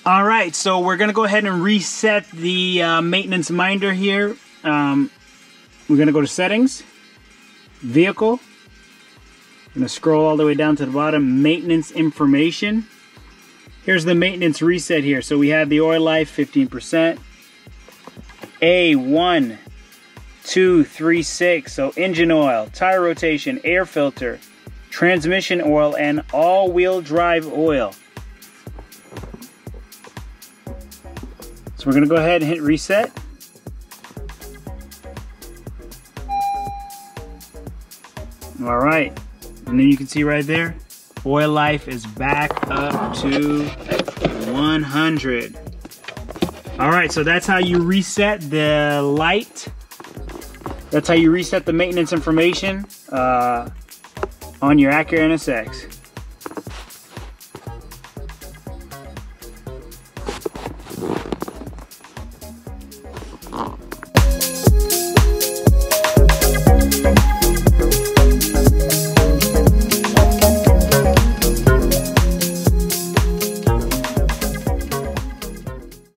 All right, so we're gonna go ahead and reset the maintenance minder here. We're gonna go to settings, vehicle. I'm gonna scroll all the way down to the bottom, maintenance information. Here's the maintenance reset here. So we have the oil life, 15%. A1236, so engine oil, tire rotation, air filter, transmission oil, and all-wheel drive oil. So we're gonna go ahead and hit reset. All right, and then you can see right there, oil life is back up to 100. All right, so that's how you reset the light. That's how you reset the maintenance information on your Acura NSX.